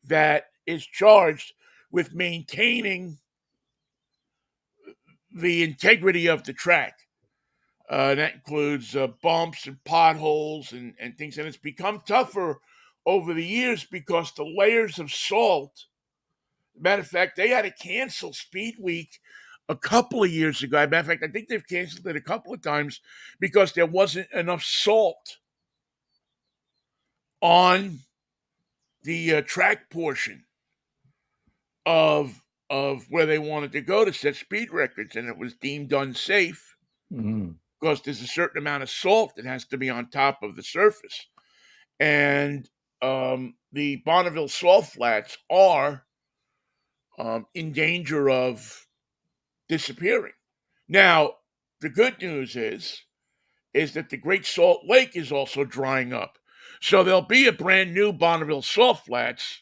that is charged with maintaining the integrity of the track. That includes bumps and potholes and things. And it's become tougher over the years because the layers of salt. Matter of fact, they had to cancel Speed Week a couple of years ago. Matter of fact, I think they've canceled it a couple of times because there wasn't enough salt on the track portion of where they wanted to go to set speed records, and it was deemed unsafe Mhm. because there's a certain amount of salt that has to be on top of the surface. And the Bonneville salt flats are in danger of disappearing. Now, the good news is that the Great Salt Lake is also drying up. So there'll be a brand new Bonneville salt flats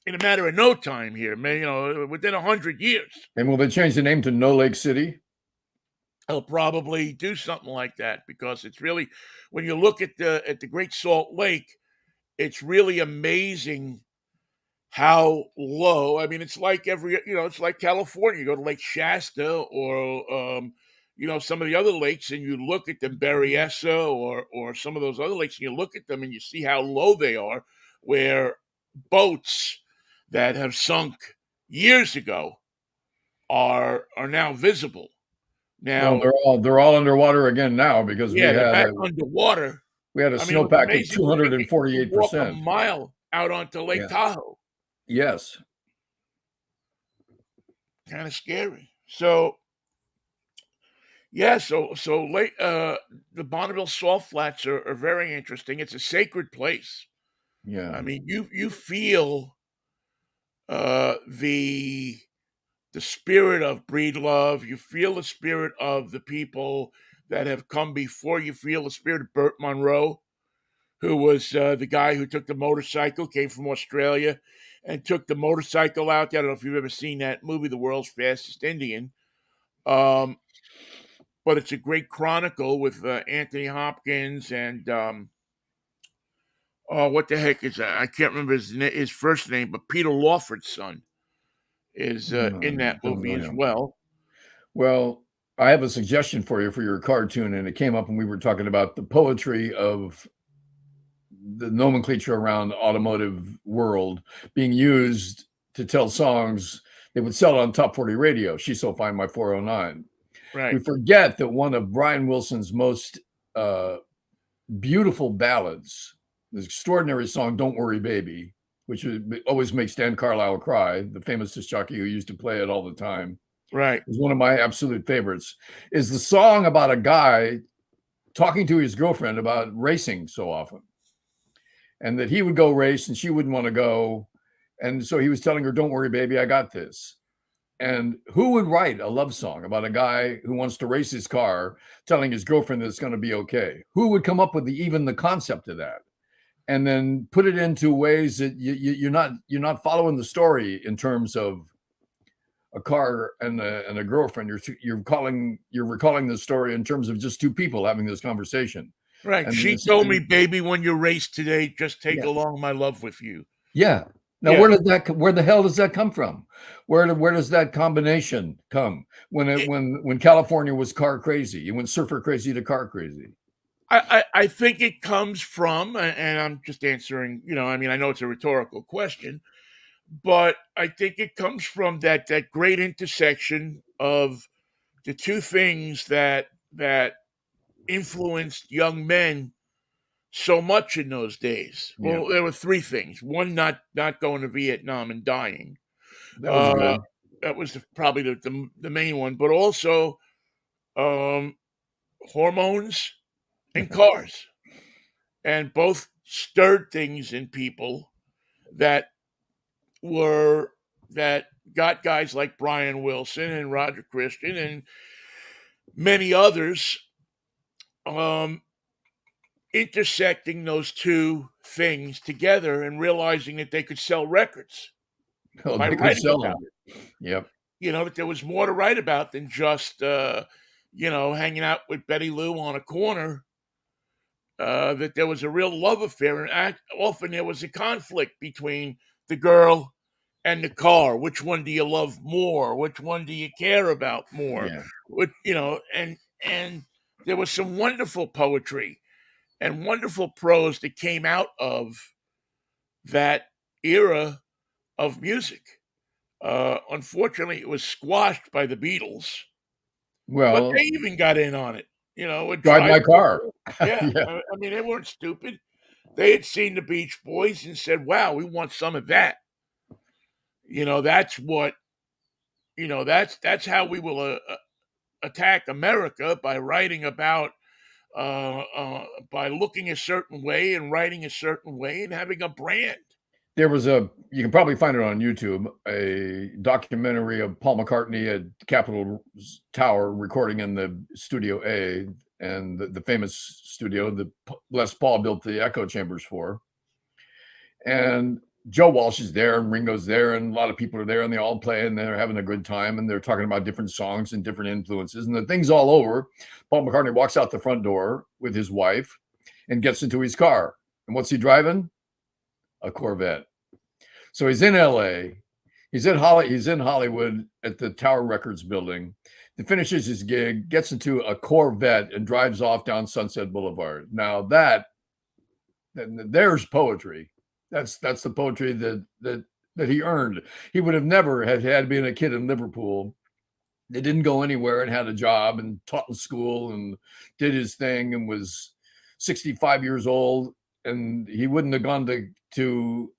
in a matter of no time here, within 100 years. And will they change the name to No Lake City? They'll probably do something like that because it's really, when you look at the Great Salt Lake, it's really amazing how low. I mean, it's like it's like California. You go to Lake Shasta or some of the other lakes, and you look at them, Berryessa or some of those other lakes, and you look at them and you see how low they are, where boats that have sunk years ago are now visible. Well, Now, they're all underwater again now because yeah, they're back underwater. we had a I mean, what's snowpack of amazing is you can walk a 248%. mile out onto Lake Yeah. Tahoe. Yes. Kind of scary. So yeah, so late. The Bonneville Salt Flats are very interesting. It's a sacred place. Yeah. I mean, you feel uh, the the spirit of breed love. You feel the spirit of the people that have come before. You feel the spirit of Burt Munro, who was the guy who took the motorcycle, came from Australia, and took the motorcycle out there. I don't know if you've ever seen that movie, The World's Fastest Indian. Um, but it's a great chronicle with Anthony Hopkins and oh, what the heck is that? I can't remember his first name, but Peter Lawford's son is in that Don't movie know as him. well. Well, I have a suggestion for you for your cartoon, and it came up when we were talking about the poetry of the nomenclature around automotive world being used to tell songs they would sell on Top 40 radio. She's So Fine, My 409. We Right, forget that one of Brian Wilson's most beautiful ballads, this extraordinary song, Don't Worry Baby, which always makes Dan Carlisle cry, the famous disc jockey who used to play it all the time, right, is one of my absolute favorites, is the song about a guy talking to his girlfriend about racing so often, and that he would go race and she wouldn't want to go. And so he was telling her, Don't worry, baby, I got this. And who would write a love song about a guy who wants to race his car, telling his girlfriend that it's going to be okay? Who would come up with even the concept of that, and then put it into ways that you're not following the story in terms of a car and a girlfriend. You're recalling the story in terms of just two people having this conversation. right. And She this, told me, and "Baby, when you race today, just take yeah, along my love with you." yeah. Now, Yeah, where the hell does that come from? Where does that combination come? it, When California was car crazy, you went surfer crazy to car crazy. I think it comes from, and I'm just answering. I mean, I know it's a rhetorical question, but I think it comes from that great intersection of the two things that influenced young men so much in those days. Yeah, Well, there were three things. One, not going to Vietnam and dying. that was Uh, good. that was probably the main one, but also um, hormones and cars, and both stirred things in people that were that got guys like Brian Wilson and Roger Christian and many others um, intersecting those two things together and realizing that they could sell records Oh, by they could writing sell about them. it. Yep. That there was more to write about than just hanging out with Betty Lou on a corner. That there was a real love affair, and often there was a conflict between the girl and the car. Which one do you love more? Which one do you care about more? Yeah. Which, and there was some wonderful poetry and wonderful prose that came out of that era of music. Unfortunately, it was squashed by the Beatles, but they Well, even got in on it. With drive Drive my My car. Car. Yeah, Yeah. I mean, they weren't stupid. They had seen the Beach Boys and said, "Wow, we want some of that." That's what that's how we will attack America, by writing about by looking a certain way and writing a certain way and having a brand. There was you can probably find it on YouTube, a documentary of Paul McCartney at Capitol Tower recording in the Studio A, and the famous studio that Les Paul built the echo chambers for. And Joe Walsh is there, and Ringo's there, and a lot of people are there, and they all play, and they're having a good time, and they're talking about different songs and different influences. And the thing's all over. Paul McCartney walks out the front door with his wife and gets into his car. And what's he driving? A Corvette. So he's in LA. He's in Hollywood at the Tower Records building. He finishes his gig, gets into a Corvette, and drives off down Sunset Boulevard. Now there's poetry. That's the poetry that he earned. He would have never had been a kid in Liverpool that didn't go anywhere and had a job and taught in school and did his thing and was 65 years old, and he wouldn't have gone to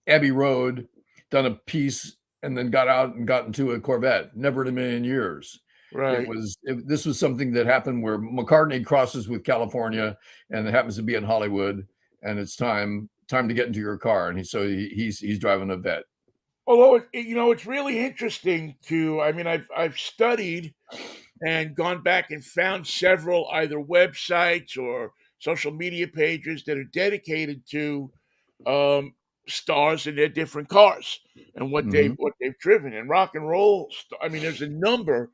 Abbey Road, done a piece, and then got out and got into a Corvette. Never in a million years. Right. This was something that happened where McCartney crosses with California, and it happens to be in Hollywood, and it's time to get into your car, and he's driving a vet. Although it's really interesting to. I mean, I've studied and gone back and found several either websites or social media pages that are dedicated to um, stars in their different cars and what Mm-hmm. they've driven and rock and roll. I mean, there's a number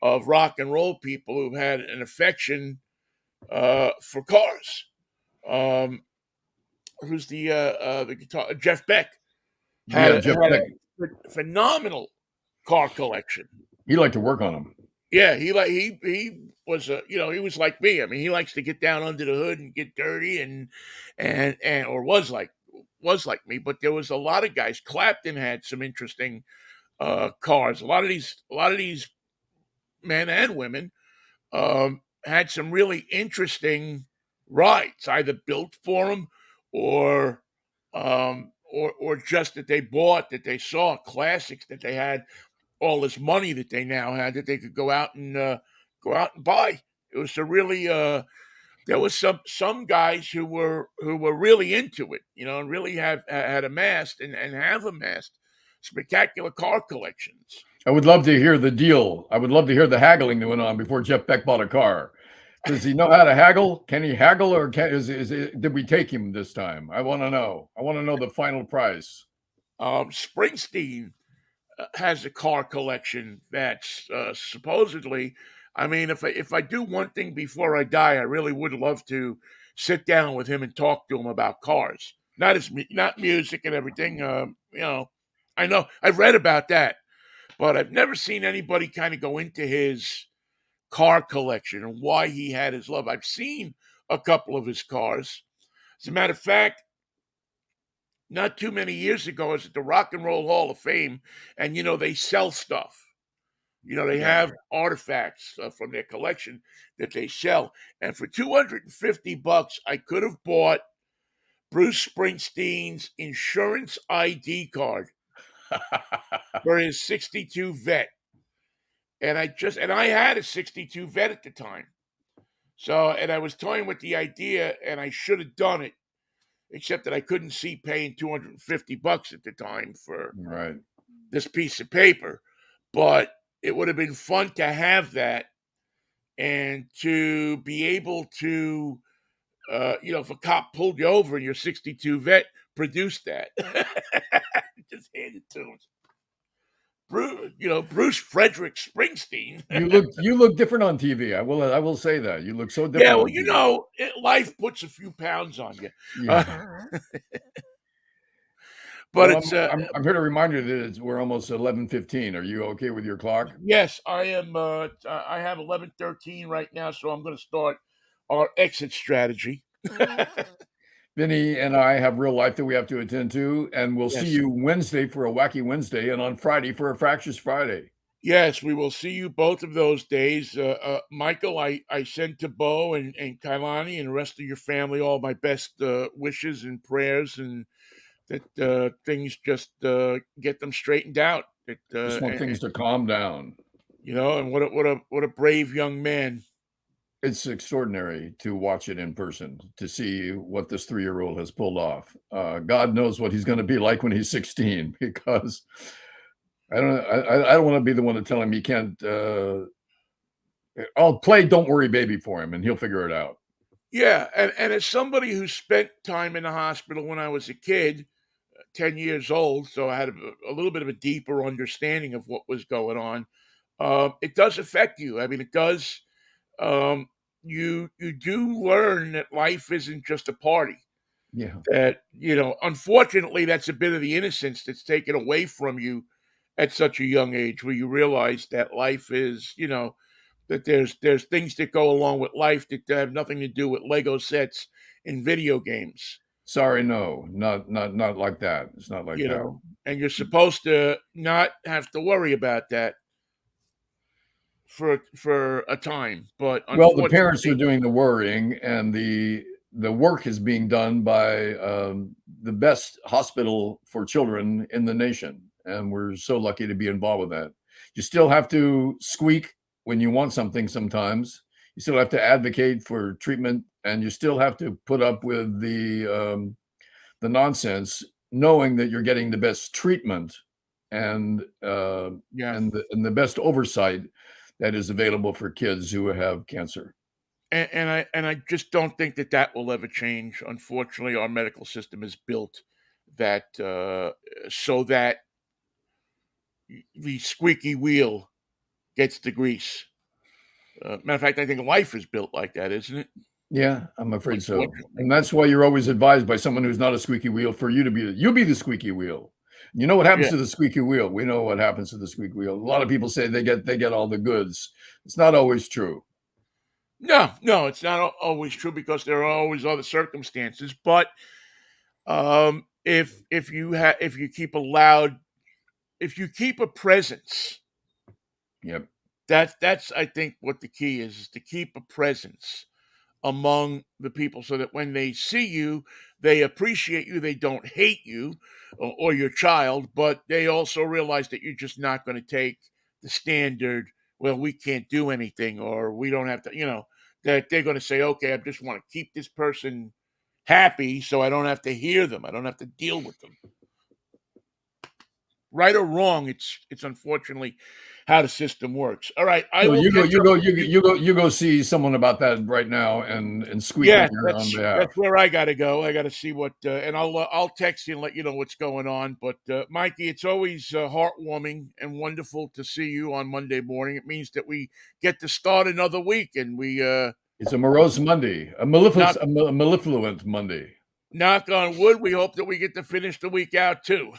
of rock and roll people who've had an affection for cars. Um, who's the guitar? Jeff Beck Yeah, Jeff had Beck. a phenomenal car collection. He liked to work on them. Yeah, he was he was like me. I mean, he likes to get down under the hood and get dirty and or was like me. But there was a lot of guys. Clapton had some interesting cars. A lot of these men and women had some really interesting rides, either built for them or just that they bought, that they saw classics, that they had all this money that they now had that they could go out and buy. It was a really there was some guys who were really into it, and really have had amassed and have amassed spectacular car collections. I would love to hear the deal. I would love to hear the haggling that went on before Jeff Beck bought a car. Does he know how to haggle? Can he haggle, or did we take him this time? I want to know. I want to know the final price. Springsteen has a car collection that's supposedly. I mean, if I do one thing before I die, I really would love to sit down with him and talk to him about cars, not music and everything. I know I've read about that, but I've never seen anybody kind of go into his car collection and why he had his love. I've seen a couple of his cars. As a matter of fact, not too many years ago, I was at the Rock and Roll Hall of Fame, and they sell stuff. They Yeah. have artifacts from their collection that they sell. And for $250, I could have bought Bruce Springsteen's insurance ID card for his 62 Vet. And I had a 62 Vet at the time. So, and I was toying with the idea, and I should have done it, except that I couldn't see paying $250 at the time for Right. this piece of paper. But it would have been fun to have that and to be able to, if a cop pulled you over in your 62 Vet, produce that. Just hand it to him. Bruce Frederick Springsteen. You look different on TV. I will say that. You look so different. Yeah, well, on TV. life puts a few pounds on you. Yeah. But Well, it's I'm here to remind you that we're almost 11:15. Are you okay with your clock? yes, I am. I have 11:13 right now, so I'm going to start our exit strategy. Vinny and I have real life that we have to attend to, and we'll see Yes. you Wednesday for a wacky Wednesday, and on Friday for a fractious Friday. Yes, we will see you both of those days. Michael, I send to Bo and Kailani and the rest of your family all my best wishes and prayers, and that things just get them straightened out. Just want things to calm down. And what a brave young man. It's extraordinary to watch it in person, to see what this 3-year-old has pulled off. God knows what he's going to be like when he's 16, because I don't want to be the one to tell him he can't. I'll play "Don't Worry, Baby" for him, and he'll figure it out. Yeah, and as somebody who spent time in the hospital when I was a kid, 10 years old, so I had a little bit of a deeper understanding of what was going on. It does affect you. I mean, it does. Um, you do learn that life isn't just a party. Yeah. That unfortunately, that's a bit of the innocence that's taken away from you at such a young age, where you realize that life is, that there's things that go along with life that have nothing to do with Lego sets and video games. Sorry, no, not like that. It's not like that. And you're supposed to not have to worry about that for a time. But Well, the parents are unfortunately, doing the worrying, and the work is being done by the best hospital for children in the nation, and we're so lucky to be involved with that. You still have to squeak when you want something sometimes. You still have to advocate for treatment, and you still have to put up with the nonsense, knowing that you're getting the best treatment and yeah. and the best oversight that is available for kids who have cancer. And I just don't think that will ever change. Unfortunately, our medical system is built that so that the squeaky wheel gets the grease. Matter of fact, I think life is built like that, isn't it? Yeah, I'm afraid so. Unfortunately. And that's why you're always advised by someone who's not a squeaky wheel for you to be you be the squeaky wheel. You know what happens Yeah. to the squeaky wheel? We know what happens to the squeaky wheel. A lot of people say they get all the goods. It's not always true. No, it's not always true because there are always other circumstances. But if you keep if you keep a presence, Yep. that's I think what the key is to keep a presence among the people so that when they see you, they appreciate you. They don't hate you or your child, but they also realize that you're just not going to take the standard, well, we can't do anything or we don't have to, that they're going to say, okay, I just want to keep this person happy so I don't have to hear them. I don't have to deal with them. Right or wrong, it's unfortunately how the system works. All right, I So will catch up with you. you go see someone about that right now and squeak on Yeah, your own that's behalf. where I got to go. I got to see what, and I'll text you and let you know what's going on. But Mikey, it's always heartwarming and wonderful to see you on Monday morning. It means that we get to start another week, and we It's a morose Monday, knock a mellifluent Monday. knock on wood. We hope that we get to finish the week out too.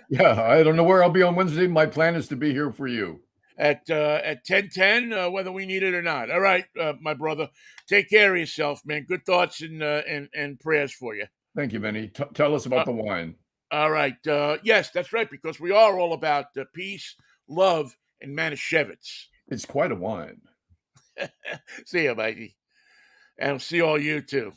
Yeah, I don't know where I'll be on Wednesday. My plan is to be here for you. At 10:10, whether we need it or not. All right, my brother, take care of yourself, man. Good thoughts and prayers for you. Thank you, Vinnie. Tell us about Uh, the wine. all right, yes, that's right, because we are all about peace, love, and Manischewitz. It's quite a wine. See you, Mikey, and I'll see all you too.